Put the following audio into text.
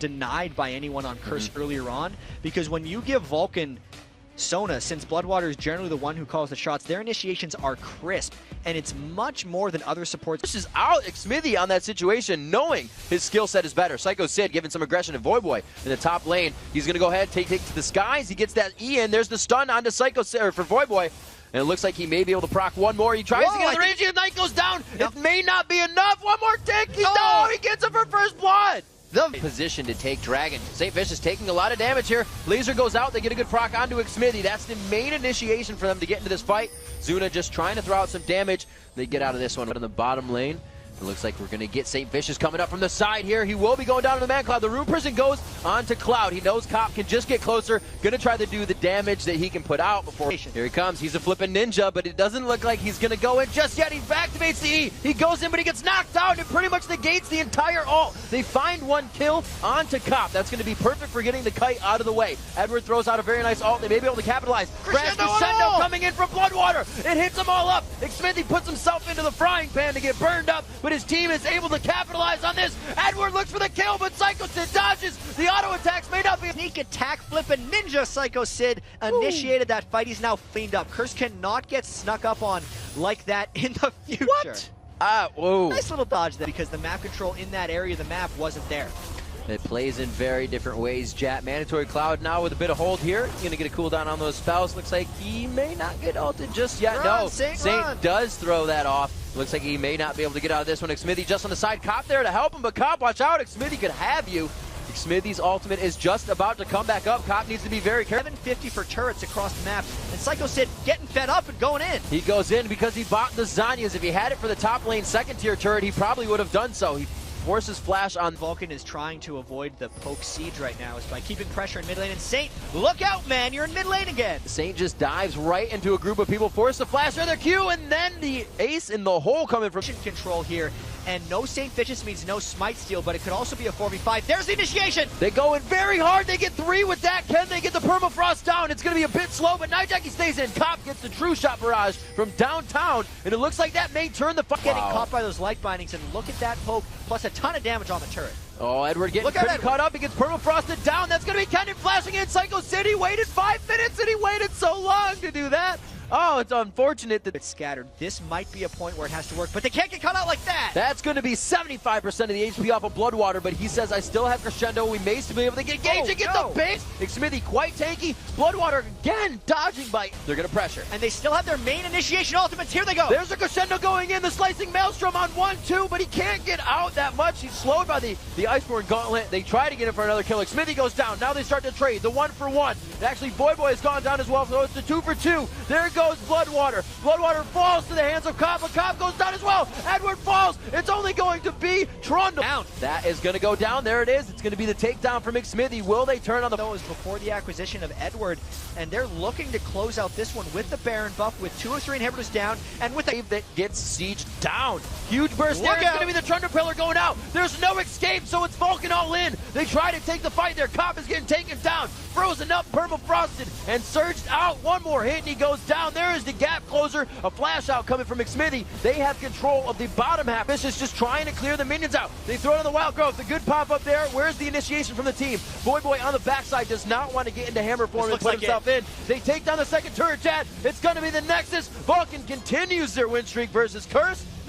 denied by anyone on Curse earlier on, because when you give Vulcun Sona, since Bloodwater is generally the one who calls the shots, their initiations are crisp, and it's much more than other supports. This is out Xmithie on that situation, knowing his skill set is better. Psycho Sid giving some aggression to Voyboy in the top lane. He's going to go ahead and take to the skies. He gets that E in. There's the stun onto Psycho Sid for Voyboy. And it looks like he may be able to proc one more. He tries to get in the range. The Knight goes down. It may not be enough. One more tick. No, he gets it for first blood. The position to take Dragon. St. Fish is taking a lot of damage here. Laser goes out. They get a good proc onto Xmithie. That's the main initiation for them to get into this fight. Zuna just trying to throw out some damage. They get out of this one. But in the bottom lane, it looks like we're going to get St. Vicious coming up from the side here. He will be going down to the Man Cloud. The Rune Prison goes on to Cloud. He knows Cop can just get closer. Going to try to do the damage that he can put out before. Here he comes. He's a flipping ninja, but it doesn't look like he's going to go in just yet. He activates the E. He goes in, but he gets knocked out, and it pretty much negates the entire ult. They find one kill onto Cop. That's going to be perfect for getting the kite out of the way. Edward throws out a very nice ult. They may be able to capitalize. Crescendo coming in from Bloodwater. It hits them all up. Xmithie puts himself into the frying pan to get burned up, but his team is able to capitalize on this. Edward looks for the kill, but Psycho Sid dodges. The auto attacks may not be. Sneak attack flipping ninja. Psycho Sid initiated that fight. He's now cleaned up. Curse cannot get snuck up on like that in the future. What? Whoa. Nice little dodge there, because the map control in that area of the map wasn't there. It plays in very different ways, Jat. Mandatory Cloud now with a bit of hold here. Going to get a cooldown on those spells. Looks like he may not get ulted just yet. No, Saint does throw that off. Looks like he may not be able to get out of this one. Xmithie just on the side. Cop there to help him, but Cop, watch out. Xmithie could have you. Xmithie's ultimate is just about to come back up. Cop needs to be very careful. 750 for turrets across the map, and Psycho Sid getting fed up and going in. He goes in because he bought the Zanyas. If he had it for the top lane second tier turret, he probably would have done so. He forces flash on. Vulcun is trying to avoid the poke siege right now is by keeping pressure in mid lane. And Saint, look out, man, you're in mid lane again. Saint just dives right into a group of people, force the flash on their Q, and then the ace in the hole coming from control here. And no St. Vicious means no smite steal, but it could also be a 4v5. There's the initiation. They go in very hard. They get 3 with that. Can they get the permafrost down? It's going to be a bit slow, but Nightjackie stays in. Cop gets the true shot barrage from downtown, and it looks like that may turn the fight. Getting caught by those light bindings, and look at that poke, plus a ton of damage on the turret. Oh, Edward getting pretty caught up. He gets permafrosted down. That's going to be Kennen flashing in. Psycho City waited 5 minutes, and he waited so long to do that. Oh, it's unfortunate that it's scattered. This might be a point where it has to work, but they can't get caught out like that. That's going to be 75% of the HP off of Bloodwater, but he says, I still have Crescendo. We may still be able to get engaged and get the base. Xmithie quite tanky. Bloodwater again dodging by. They're going to pressure. And they still have their main initiation ultimates. Here they go. There's a Crescendo going in. The slicing Maelstrom on 1-2, but he can't get out that much. He's slowed by the Iceborne Gauntlet. They try to get him for another kill. Xmithie goes down. Now they start to trade. The 1-for-1. Actually, Voyboy has gone down as well, so it's the 2-for-2. There goes Bloodwater. Bloodwater falls to the hands of Cobb, but Cobb goes down as well. Edward falls. It's only going to be Trundle. Down. That is going to go down. There it is. It's going to be the takedown from Xmithie. Will they turn on the... That was before the acquisition of Edward, and they're looking to close out this one with the Baron buff, with 2 or 3 inhibitors down, and with a... that gets siege down. Huge burst there. It's going to be the Trundle Pillar going out. There's no escape, so it's Vulcun all in. They try to take the fight there. Cobb is getting taken down. Frozen up, permafrosted, and surged out. One more hit, and he goes down. There is the gap closer. A flash out coming from Xmithie. They have control of the bottom half. This is just trying to clear the minions out. They throw it on the Wild Growth. The good pop up there. Where's the initiation from the team? Voyboy on the backside does not want to get into hammer form and put himself in. They take down the second turret, Chad. It's going to be the Nexus. Vulcun continues their win streak versus Curse.